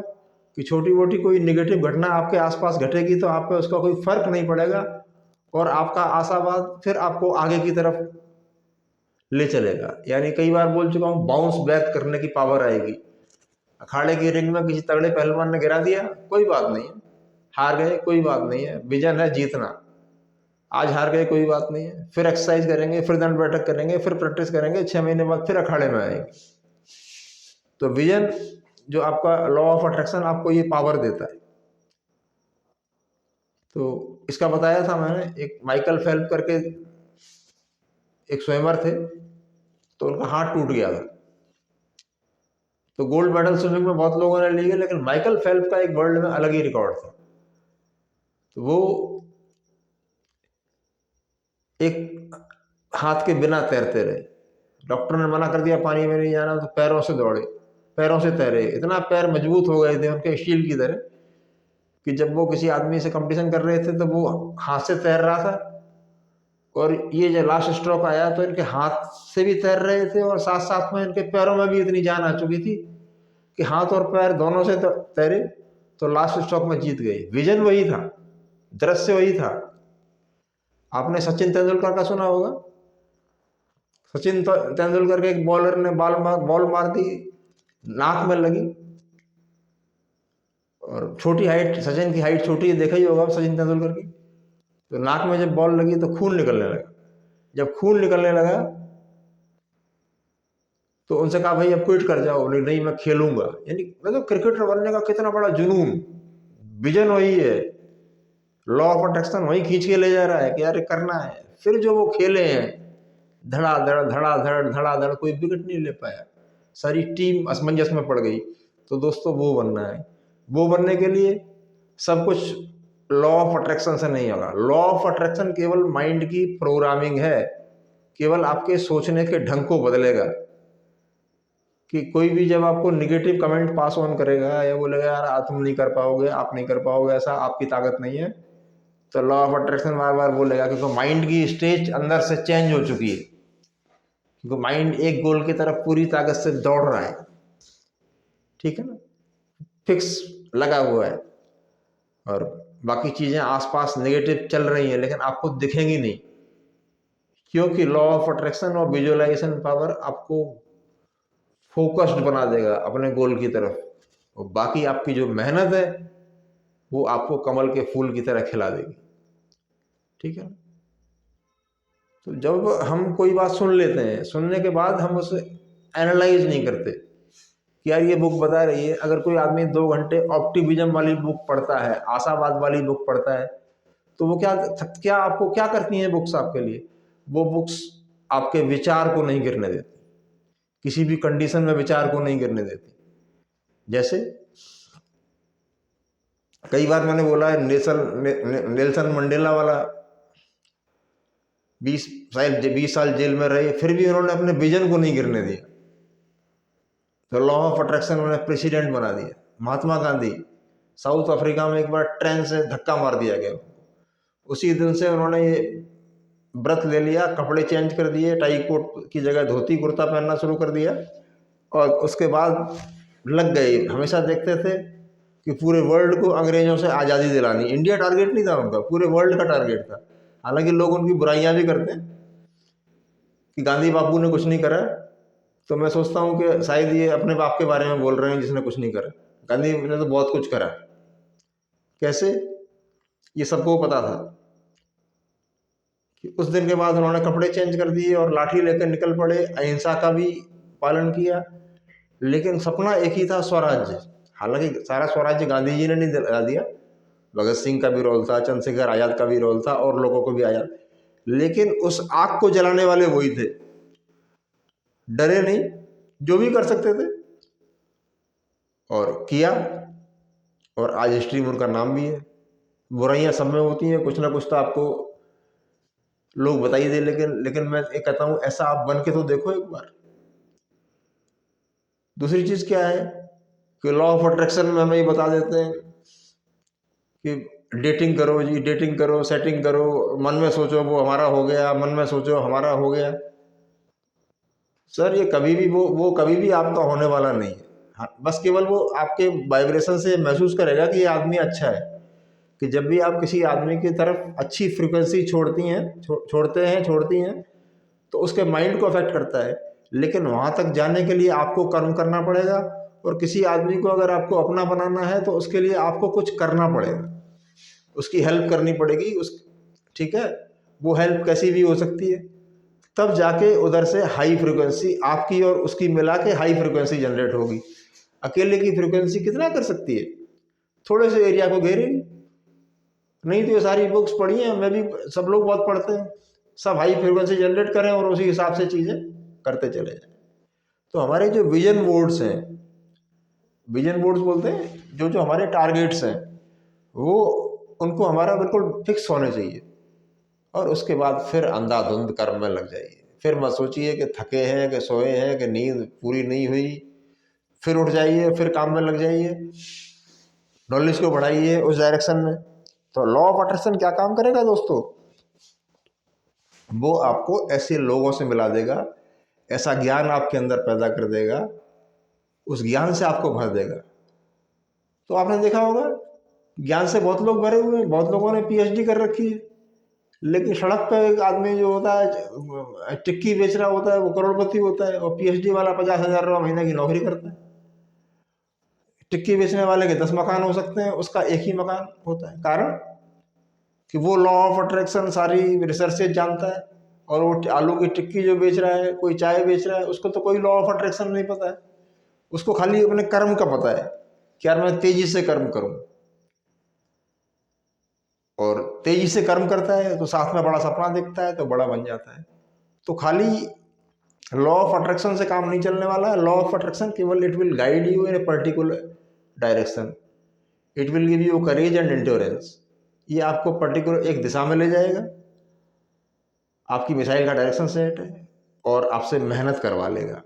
कि छोटी मोटी कोई निगेटिव घटना आपके आसपास घटेगी तो आप पे उसका कोई फर्क नहीं पड़ेगा, और आपका आशावाद फिर आपको आगे की तरफ ले चलेगा। यानी कई बार बोल चुका हूं, बाउंस बैक करने की पावर आएगी। अखाड़े की रिंग में किसी तगड़े पहलवान ने गिरा दिया, कोई बात नहीं है, हार गए कोई बात नहीं है, विजन है जीतना। आज हार गए कोई बात नहीं है, फिर एक्सरसाइज करेंगे, फिर दंड बैठक करेंगे, फिर प्रैक्टिस करेंगे, 6 महीने बाद फिर अखाड़े में आएंगे। तो विजन, जो आपका लॉ ऑफ अट्रैक्शन आपको ये पावर देता है। तो इसका बताया था मैंने, एक माइकल फेल्प करके एक स्विमर थे, तो उनका हाथ टूट गया था। तो गोल्ड मेडल स्विमिंग में बहुत लोगों ने लिए, लेकिन माइकल फेल्प का एक वर्ल्ड में अलग ही रिकॉर्ड था। तो वो एक हाथ के बिना तैरते रहे। डॉक्टर ने मना कर दिया पानी में नहीं जाना, तो पैरों से दौड़े, पैरों से तैरे। इतना पैर मजबूत हो गए थे उनके स्टील की तरह कि जब वो किसी आदमी से कंपटीशन कर रहे थे तो वो हाथ से तैर रहा था, और ये जब लास्ट स्ट्रोक आया तो इनके हाथ से भी तैर रहे थे और साथ साथ में इनके पैरों में भी इतनी जान आ चुकी थी कि हाथ और पैर दोनों से तैरे, तो लास्ट स्ट्रोक में जीत गए। विजन वही था, दृश्य वही था। आपने सचिन तेंदुलकर का सुना होगा। सचिन तेंदुलकर के एक बॉलर ने बॉल मार दी, नाक में लगी, और छोटी हाइट, सचिन की हाइट छोटी है, देखा ही होगा सचिन तेंदुलकर की। तो नाक में जब बॉल लगी तो खून निकलने लगा। जब खून निकलने लगा तो उनसे कहा भाई अब क्विट कर जाओ। बोले नहीं, मैं खेलूंगा। यानी मतलब क्रिकेटर बनने का कितना बड़ा जुनून। विजन वही है, लॉ ऑफ अट्रैक्शन वही खींच के ले जा रहा है कि यार करना है। फिर जो वो खेले हैं, धड़ाधड़ धड़ाधड़ धड़ाधड़, कोई विकेट नहीं ले पाया, सारी टीम असमंजस में पड़ गई। तो दोस्तों वो बनना है। वो बनने के लिए सब कुछ लॉ ऑफ अट्रैक्शन से नहीं होगा। लॉ ऑफ अट्रैक्शन केवल माइंड की प्रोग्रामिंग है, केवल आपके सोचने के ढंग को बदलेगा। कि कोई भी जब आपको निगेटिव कमेंट पास ऑन करेगा या बोलेगा यार तुम नहीं कर पाओगे, आप नहीं कर पाओगे, ऐसा आपकी ताकत नहीं है, तो लॉ ऑफ अट्रैक्शन बार बार बोलेगा, क्योंकि माइंड की स्टेज अंदर से चेंज हो चुकी है। क्योंकि माइंड एक गोल की तरफ पूरी ताकत से दौड़ रहा है, ठीक है ना, फिक्स लगा हुआ है, और बाकी चीजें आसपास नेगेटिव चल रही हैं लेकिन आपको दिखेंगी नहीं, क्योंकि लॉ ऑफ अट्रैक्शन और विजुअलाइजेशन पावर आपको फोकस्ड बना देगा अपने गोल की तरफ, और बाकी आपकी जो मेहनत है वो आपको कमल के फूल की तरह खिला देगी, ठीक है। तो जब हम कोई बात सुन लेते हैं, सुनने के बाद हम उसे एनालाइज नहीं करते कि यार ये बुक बता रही है। अगर कोई आदमी 2 घंटे ऑप्टिमिज्म वाली बुक पढ़ता है, आशावाद वाली बुक पढ़ता है, तो वो क्या आपको क्या करती हैं बुक्स आपके लिए? वो बुक्स आपके विचार को नहीं गिरने देती, किसी भी कंडीशन में विचार को नहीं गिरने देती। जैसे कई बार मैंने बोला है, नेल्सन मंडेला वाला 20 साल जेल में रहे, फिर भी उन्होंने अपने विजन को नहीं गिरने दिया, तो लॉ ऑफ अट्रैक्शन उन्हें प्रेसिडेंट बना दिया। महात्मा गांधी, साउथ अफ्रीका में एक बार ट्रेन से धक्का मार दिया गया, उसी दिन से उन्होंने ये व्रत ले लिया, कपड़े चेंज कर दिए, टाई कोट की जगह धोती कुर्ता पहनना शुरू कर दिया, और उसके बाद लग गए। हमेशा देखते थे कि पूरे वर्ल्ड को अंग्रेजों से आज़ादी दिलानी, इंडिया टारगेट नहीं था उनका, पूरे वर्ल्ड का टारगेट था। हालांकि लोग उनकी बुराइयां भी करते हैं कि गांधी बापू ने कुछ नहीं करा, तो मैं सोचता हूँ कि शायद ये अपने बाप के बारे में बोल रहे हैं जिसने कुछ नहीं करा। गांधी ने तो बहुत कुछ करा। कैसे? ये सबको पता था कि उस दिन के बाद उन्होंने कपड़े चेंज कर दिए और लाठी लेकर निकल पड़े, अहिंसा का भी पालन किया, लेकिन सपना एक ही था, स्वराज्य। हालांकि सारा स्वराज्य गांधी जी ने नहीं दिला दिया, भगत सिंह का भी रोल था, चंद्रशेखर आजाद का भी रोल था, और लोगों को भी आजाद, लेकिन उस आग को जलाने वाले वही थे। डरे नहीं, जो भी कर सकते थे और किया, और आज हिस्ट्री में उनका नाम भी है। बुराइयां सब में होती हैं, कुछ ना कुछ तो आपको लोग बताइए दे, लेकिन मैं एक कहता हूं ऐसा आप बन के तो देखो एक बार। दूसरी चीज क्या है कि लॉ ऑफ अट्रैक्शन में हमें ये बता देते हैं कि डेटिंग करो जी, डेटिंग करो, सेटिंग करो, मन में सोचो वो हमारा हो गया, मन में सोचो हमारा हो गया। सर ये कभी भी वो कभी भी आपका होने वाला नहीं है। हाँ, बस केवल वो आपके वाइब्रेशन से महसूस करेगा कि ये आदमी अच्छा है। कि जब भी आप किसी आदमी की तरफ अच्छी फ्रिक्वेंसी छोड़ती हैं तो उसके माइंड को अफेक्ट करता है, लेकिन वहाँ तक जाने के लिए आपको कर्म करना पड़ेगा। और किसी आदमी को अगर आपको अपना बनाना है तो उसके लिए आपको कुछ करना पड़ेगा, उसकी हेल्प करनी पड़ेगी, ठीक है। वो हेल्प कैसी भी हो सकती है, तब जाके उधर से हाई फ्रिक्वेंसी आपकी और उसकी मिला के हाई फ्रिक्वेंसी जनरेट होगी। अकेले की फ्रिक्वेंसी कितना कर सकती है? थोड़े से एरिया को घेरेगी। नहीं तो ये सारी बुक्स पढ़ी हैं, मैं भी, सब लोग बहुत पढ़ते हैं, सब हाई फ्रिक्वेंसी जनरेट करें और उसी हिसाब से चीज़ें करते चले जाएं। तो हमारे जो विजन बोर्ड्स हैं, विजन बोर्ड्स बोलते हैं, जो जो हमारे टारगेट्स हैं, वो उनको हमारा बिल्कुल फिक्स होने चाहिए। और उसके बाद फिर अंधाधुंध कर्म में लग जाइए। फिर मत सोचिए कि थके हैं, कि सोए हैं, कि नींद पूरी नहीं हुई। फिर उठ जाइए, फिर काम में लग जाइए, नॉलेज को बढ़ाइए उस डायरेक्शन में। तो लॉ ऑफ अट्रैक्शन क्या काम करेगा दोस्तों? वो आपको ऐसे लोगों से मिला देगा, ऐसा ज्ञान आपके अंदर पैदा कर देगा, उस ज्ञान से आपको भर देगा। तो आपने देखा होगा ज्ञान से बहुत लोग भरे हुए हैं, बहुत लोगों ने पीएचडी कर रखी है, लेकिन सड़क पे एक आदमी जो होता है टिक्की बेच रहा होता है, वो करोड़पति होता है, और पीएचडी वाला 50,000 रुपये महीने की नौकरी करता है। टिक्की बेचने वाले के 10 मकान हो सकते हैं, उसका एक ही मकान होता है। कारण कि वो लॉ ऑफ अट्रैक्शन सारी रिसर्चेज जानता है, और वो आलू की टिक्की जो बेच रहा है, कोई चाय बेच रहा है, उसको तो कोई लॉ ऑफ अट्रैक्शन नहीं पता है। उसको खाली अपने कर्म का पता है कि यार मैं तेजी से कर्म करूं, और तेजी से कर्म करता है तो साथ में बड़ा सपना देखता है तो बड़ा बन जाता है। तो खाली लॉ ऑफ अट्रैक्शन से काम नहीं चलने वाला है। लॉ ऑफ अट्रैक्शन केवल it will guide you in a particular direction, it will give you courage and endurance. ये आपको पर्टिकुलर एक दिशा में ले जाएगा, आपकी मिसाइल का डायरेक्शन सेट है, और आपसे मेहनत करवा लेगा।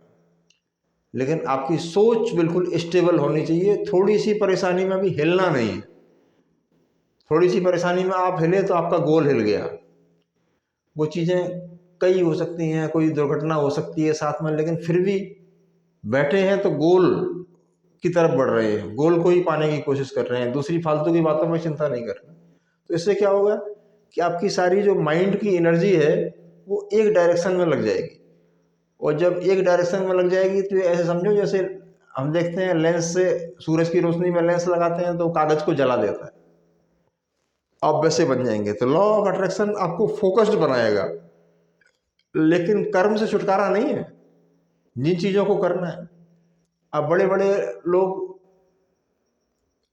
लेकिन आपकी सोच बिल्कुल स्टेबल होनी चाहिए, थोड़ी सी परेशानी में भी हिलना नहीं है। थोड़ी सी परेशानी में आप हिले तो आपका गोल हिल गया। वो चीज़ें कई हो सकती हैं, कोई दुर्घटना हो सकती है साथ में, लेकिन फिर भी बैठे हैं तो गोल की तरफ बढ़ रहे हैं, गोल को ही पाने की कोशिश कर रहे हैं, दूसरी फालतू की बातों में चिंता नहीं कर रहे। तो इससे क्या होगा कि आपकी सारी जो माइंड की एनर्जी है वो एक डायरेक्शन में लग जाएगी। और जब एक डायरेक्शन में लग जाएगी तो ये ऐसे समझो जैसे हम देखते हैं लेंस से, सूरज की रोशनी में लेंस लगाते हैं तो कागज को जला देता है, आप वैसे बन जाएंगे। तो लॉ ऑफ अट्रैक्शन आपको फोकस्ड बनाएगा, लेकिन कर्म से छुटकारा नहीं है, जिन चीज़ों को करना है। अब बड़े बड़े लोग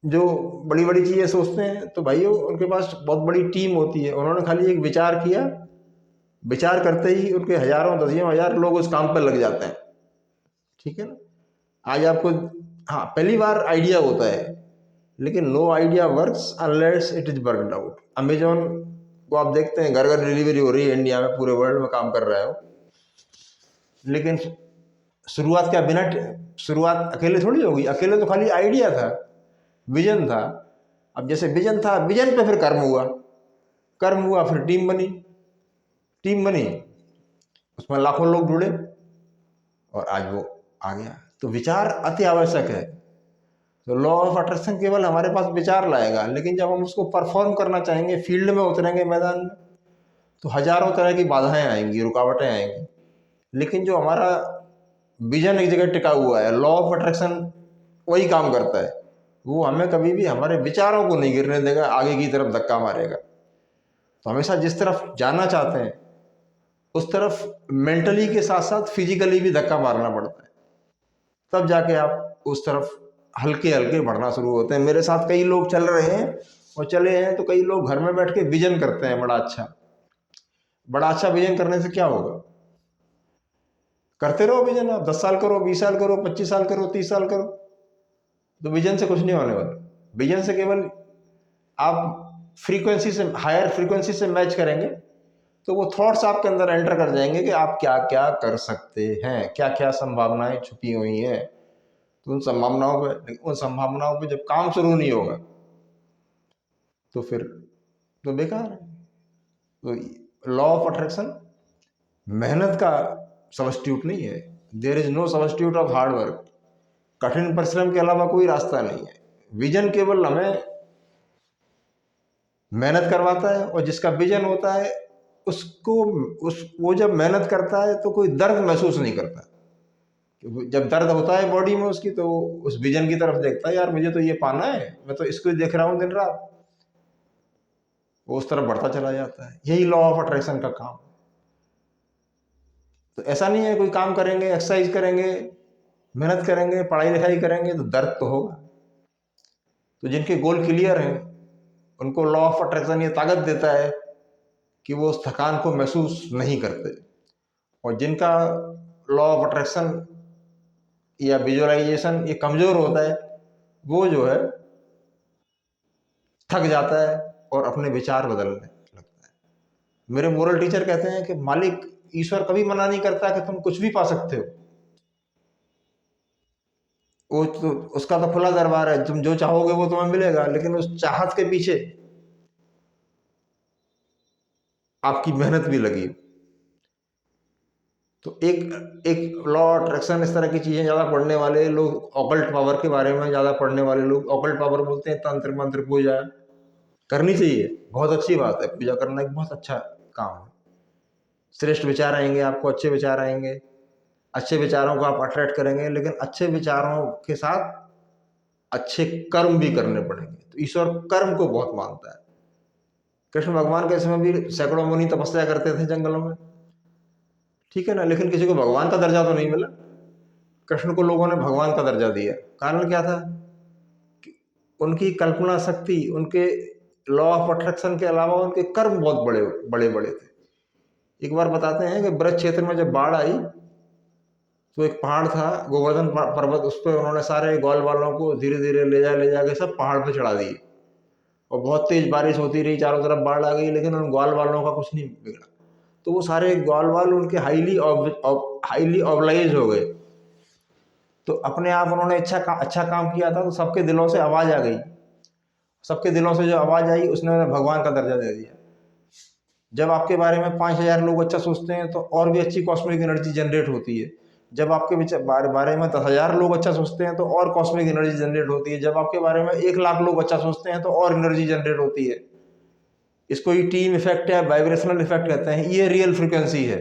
जो बड़ी बड़ी चीज़ें सोचते हैं तो भाइयों उनके पास बहुत बड़ी टीम होती है, उन्होंने खाली एक विचार किया, विचार करते ही उनके हजारों दसियों हजार लोग उस काम पर लग जाते हैं। ठीक है ना? आज आपको, हाँ, पहली बार आइडिया होता है, लेकिन no idea works unless it is worked out. Amazon को आप देखते हैं, घर घर डिलीवरी हो रही है इंडिया में, पूरे वर्ल्ड में काम कर रहा है वो, लेकिन शुरुआत क्या बिना, शुरुआत अकेले थोड़ी होगी। अकेले तो खाली आइडिया था, विजन था। अब जैसे विजन था, विजन पे फिर कर्म हुआ, कर्म हुआ फिर टीम बनी, टीम बनी, उसमें लाखों लोग जुड़े, और आज वो आ गया। तो विचार अति आवश्यक है। तो लॉ ऑफ अट्रैक्शन केवल हमारे पास विचार लाएगा, लेकिन जब हम उसको परफॉर्म करना चाहेंगे, फील्ड में उतरेंगे, मैदान में, तो हजारों तरह की बाधाएं आएंगी, रुकावटें आएंगी। लेकिन जो हमारा विजन एक जगह टिका हुआ है, लॉ ऑफ अट्रैक्शन वही काम करता है, वो हमें कभी भी हमारे विचारों को नहीं गिरने देगा, आगे की तरफ धक्का मारेगा। तो हमेशा जिस तरफ जाना चाहते हैं उस तरफ मेंटली के साथ साथ फिजिकली भी धक्का मारना पड़ता है, तब जाके आप उस तरफ हल्के हल्के बढ़ना शुरू होते हैं। मेरे साथ कई लोग चल रहे हैं और चले हैं, तो कई लोग घर में बैठ के विजन करते हैं बड़ा अच्छा। बड़ा अच्छा विजन करने से क्या होगा? करते रहो विजन, आप 10 साल करो, 20 साल करो, 25 साल करो, 30 साल करो, तो विजन से कुछ नहीं होने वाला। विजन से केवल आप फ्रीक्वेंसी से, हायर फ्रीक्वेंसी से मैच करेंगे, तो वो थॉट्स आपके अंदर एंटर कर जाएंगे कि आप क्या क्या कर सकते हैं, क्या क्या संभावनाएं छुपी हुई हैं। तो उन संभावनाओं पे जब काम शुरू नहीं होगा तो फिर तो बेकार है। तो लॉ ऑफ अट्रैक्शन मेहनत का सबस्टिट्यूट नहीं है। There is no substitute of hard work. कठिन परिश्रम के अलावा कोई रास्ता नहीं है। विजन केवल हमें मेहनत करवाता है, और जिसका विजन होता है उसको, वो जब मेहनत करता है तो कोई दर्द महसूस नहीं करता। जब दर्द होता है बॉडी में उसकी, तो उस विजन की तरफ देखता है, यार मुझे तो ये पाना है, मैं तो इसको ही देख रहा हूँ दिन रात, वो उस तरफ बढ़ता चला जाता है। यही लॉ ऑफ अट्रैक्शन का काम। तो ऐसा नहीं है कोई काम करेंगे, एक्सरसाइज करेंगे, मेहनत करेंगे, पढ़ाई लिखाई करेंगे तो दर्द तो होगा। तो जिनके गोल क्लियर हैं उनको लॉ ऑफ अट्रैक्शन ये ताकत देता है कि वो उस थकान को महसूस नहीं करते। और जिनका लॉ ऑफ अट्रैक्शन या विजुअलाइजेशन ये कमजोर होता है, वो जो है थक जाता है, और अपने विचार बदलने लगता है। मेरे मोरल टीचर कहते हैं कि मालिक ईश्वर कभी मना नहीं करता कि तुम कुछ भी पा सकते हो, वो तो उसका तो खुला दरबार है, तुम जो चाहोगे वो तुम्हें मिलेगा, लेकिन उस चाहत के पीछे आपकी मेहनत भी लगी। तो एक लॉ अट्रैक्शन, इस तरह की चीजें ज्यादा पढ़ने वाले लोग, ऑकल्ट पावर के बारे में ज्यादा पढ़ने वाले लोग, ऑकल्ट पावर बोलते हैं तंत्र मंत्र पूजा करनी चाहिए, बहुत अच्छी बात है, पूजा करना एक बहुत अच्छा काम है। श्रेष्ठ विचार आएंगे आपको, अच्छे विचार आएंगे, अच्छे विचारों को आप अट्रैक्ट करेंगे, लेकिन अच्छे विचारों के साथ अच्छे कर्म भी करने पड़ेंगे। तो ईश्वर कर्म को बहुत मानता है। कृष्ण भगवान के समय भी सैकड़ों मुनि तपस्या करते थे जंगलों में, ठीक है ना, लेकिन किसी को भगवान का दर्जा तो नहीं मिला। कृष्ण को लोगों ने भगवान का दर्जा दिया, कारण क्या था? उनकी कल्पना शक्ति, उनके लॉ ऑफ अट्रैक्शन के अलावा उनके कर्म बहुत बड़े बड़े बड़े थे। एक बार बताते हैं कि ब्रज क्षेत्र में जब बाढ़ आई तो एक पहाड़ था गोवर्धन पर्वत, उस पर उन्होंने सारे ग्वाल वालों को धीरे धीरे ले जा के सब पहाड़ पे चढ़ा दिए, और बहुत तेज बारिश होती रही, चारों तरफ बाढ़ आ गई, लेकिन उन ग्वाल वालों का कुछ नहीं बिगड़ा। तो वो सारे ग्वाल वाल उनके हाईली ऑबलाइज हो गए। तो अपने आप उन्होंने अच्छा काम किया था, तो सबके दिलों से आवाज आ गई, सबके दिलों से जो आवाज आई उसने उन्हें भगवान का दर्जा दे दिया। जब आपके बारे में 5,000 लोग अच्छा सोचते हैं तो और भी अच्छी कॉस्मिक एनर्जी जनरेट होती है। जब आपके बारे में 10,000 लोग अच्छा सोचते हैं तो और कॉस्मिक एनर्जी जनरेट होती है। जब आपके बारे में 1,00,000 लोग अच्छा सोचते हैं तो और एनर्जी जनरेट होती है। इसको ही टीम इफेक्ट या वाइब्रेशनल इफेक्ट कहते हैं, ये रियल फ्रिक्वेंसी है।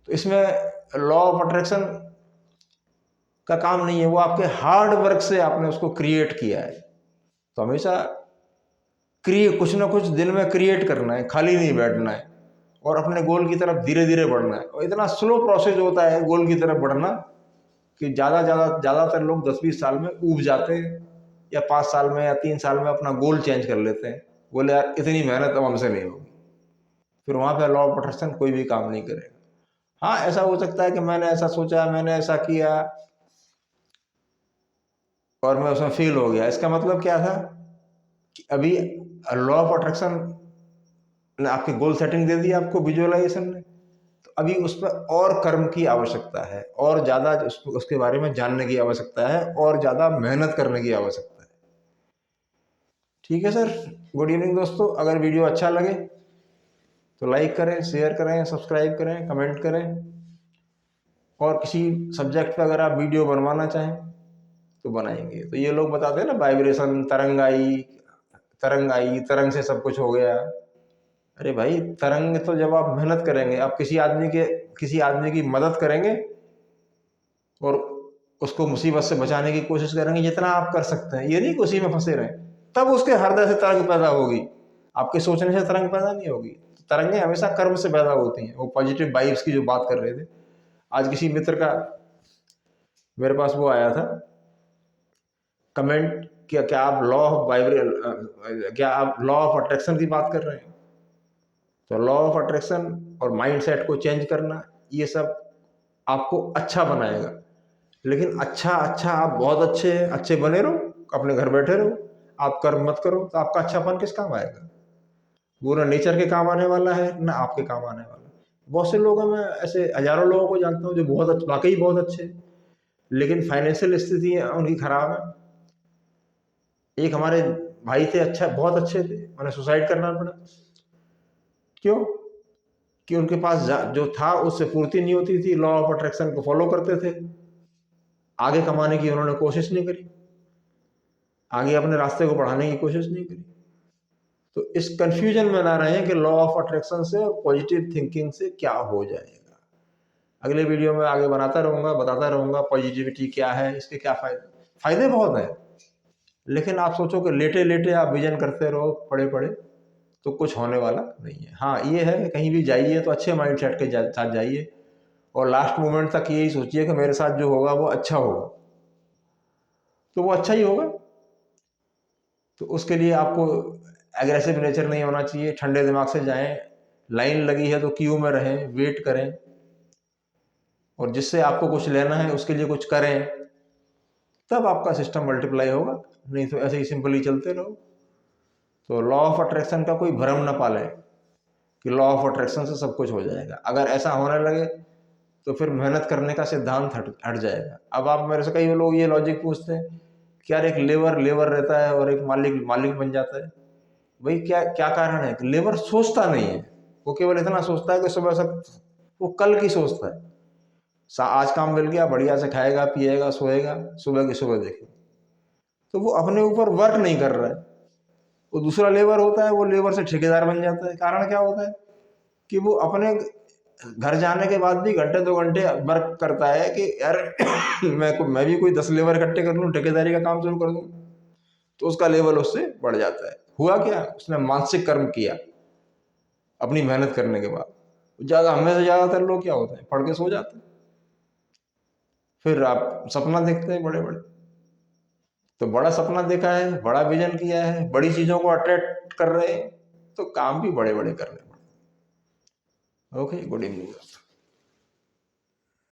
तो इसमें लॉ ऑफ अट्रैक्शन का काम नहीं है, वो आपके हार्ड वर्क से आपने उसको क्रिएट किया है। तो हमेशा कुछ ना कुछ दिन में क्रिएट करना है, खाली नहीं बैठना है, और अपने गोल की तरफ धीरे धीरे बढ़ना है। और इतना स्लो प्रोसेस होता है गोल की तरफ बढ़ना कि ज़्यादातर लोग 10-20 साल में ऊब जाते हैं, या 5 साल में या 3 साल में अपना गोल चेंज कर लेते हैं, बोले यार इतनी मेहनत अब हमसे नहीं होगी, फिर वहाँ पे लॉ ऑफ अट्रैक्शन कोई भी काम नहीं करेगा। हाँ, ऐसा हो सकता है कि मैंने ऐसा सोचा, मैंने ऐसा किया और मैं उसमें फेल हो गया, इसका मतलब क्या था कि अभी लॉ ऑफ अट्रैक्शन ने आपकी गोल सेटिंग दे दी आपको, विजुअलाइजेशन ने, तो अभी उस पर और कर्म की आवश्यकता है, और ज़्यादा उसके बारे में जानने की आवश्यकता है, और ज़्यादा मेहनत करने की आवश्यकता है। ठीक है सर, गुड इवनिंग दोस्तों। अगर वीडियो अच्छा लगे तो लाइक करें, शेयर करें, सब्सक्राइब करें, कमेंट करें, और किसी सब्जेक्ट पर अगर आप वीडियो बनवाना चाहें तो बनाएंगे। तो ये लोग बताते हैं ना वाइब्रेशन, तरंग आई, तरंग से सब कुछ हो गया। अरे भाई, तरंग तो जब आप मेहनत करेंगे, आप किसी आदमी की मदद करेंगे और उसको मुसीबत से बचाने की कोशिश करेंगे जितना आप कर सकते हैं, ये नहीं कि उसी में फंसे रहें, तब उसके हृदय से तरंग पैदा होगी, आपके सोचने से तरंग पैदा नहीं होगी। तरंगें हमेशा कर्म से पैदा होती हैं। वो पॉजिटिव वाइब्स की जो बात कर रहे थे, आज किसी मित्र का मेरे पास वो आया था कमेंट, क्या आप लॉ ऑफ अट्रैक्शन की बात कर रहे हैं? तो लॉ ऑफ अट्रैक्शन और माइंडसेट को चेंज करना, ये सब आपको अच्छा बनाएगा। लेकिन अच्छा आप बहुत अच्छे बने रहो, अपने घर बैठे रहो, आप कर्म मत करो, तो आपका अच्छापन किस काम आएगा? वो ना नेचर के काम आने वाला है, ना आपके काम आने वाला है। बहुत से लोगों में ऐसे हजारों लोगों को जानता हूँ जो वाकई बहुत अच्छे, लेकिन फाइनेंशियल स्थिति उनकी खराब है। एक हमारे भाई थे, बहुत अच्छे थे, उन्हें सुसाइड करना पड़ा। क्यों? कि उनके पास जो था उससे पूर्ति नहीं होती थी, लॉ ऑफ अट्रैक्शन को फॉलो करते थे, आगे कमाने की उन्होंने कोशिश नहीं करी, आगे अपने रास्ते को बढ़ाने की कोशिश नहीं करी। तो इस कंफ्यूजन में ना रहें कि लॉ ऑफ अट्रैक्शन से और पॉजिटिव थिंकिंग से क्या हो जाएगा। अगले वीडियो में आगे बताता रहूंगा पॉजिटिविटी क्या है, इसके क्या फायदे बहुत हैं। लेकिन आप सोचो कि लेटे लेटे आप विजन करते रहो पड़े पड़े, तो कुछ होने वाला नहीं है। हाँ, ये है कि कहीं भी जाइए तो अच्छे माइंडसेट के साथ जाइए, और लास्ट मोमेंट तक यही सोचिए कि मेरे साथ जो होगा वो अच्छा होगा, तो वो अच्छा ही होगा। तो उसके लिए आपको एग्रेसिव नेचर नहीं होना चाहिए, ठंडे दिमाग से जाएं, लाइन लगी है तो क्यू में रहें, वेट करें, और जिससे आपको कुछ लेना है उसके लिए कुछ करें, तब आपका सिस्टम मल्टीप्लाई होगा। नहीं तो ऐसे ही सिंपली चलते रहो। तो लॉ ऑफ अट्रैक्शन का कोई भ्रम न पाले कि लॉ ऑफ अट्रैक्शन से सब कुछ हो जाएगा। अगर ऐसा होने लगे तो फिर मेहनत करने का सिद्धांत हट जाएगा। अब आप मेरे से कई लोग ये लॉजिक पूछते हैं कि यार एक लेबर लेबर रहता है और एक मालिक मालिक बन जाता है। भाई क्या क्या कारण है? लेबर सोचता नहीं है, वो केवल इतना सोचता है कि सुबह सब, वो कल की सोचता है। आज काम मिल गया, बढ़िया से खाएगा पिएगा सोएगा, सुबह की सुबह देखेगा। तो वो अपने ऊपर वर्क नहीं कर रहा है। वो दूसरा लेबर होता है, वो लेबर से ठेकेदार बन जाता है। कारण क्या होता है कि वो अपने घर जाने के बाद भी घंटे 2 घंटे वर्क करता है कि यार मैं भी कोई 10 लेबर इकट्ठे कर लूँ, ठेकेदारी का काम शुरू कर दूँ, तो उसका लेवल उससे बढ़ जाता है। हुआ क्या? उसने मानसिक कर्म किया अपनी मेहनत करने के बाद। हमें से ज्यादातर लोग क्या होते हैं, पढ़ के सो जाते हैं, फिर आप सपना देखते हैं बड़े बड़े। तो बड़ा सपना देखा है, बड़ा विजन किया है, बड़ी चीजों को अट्रैक्ट कर रहे हैं, तो काम भी बड़े बड़े कर रहे हैं। Okay, good evening.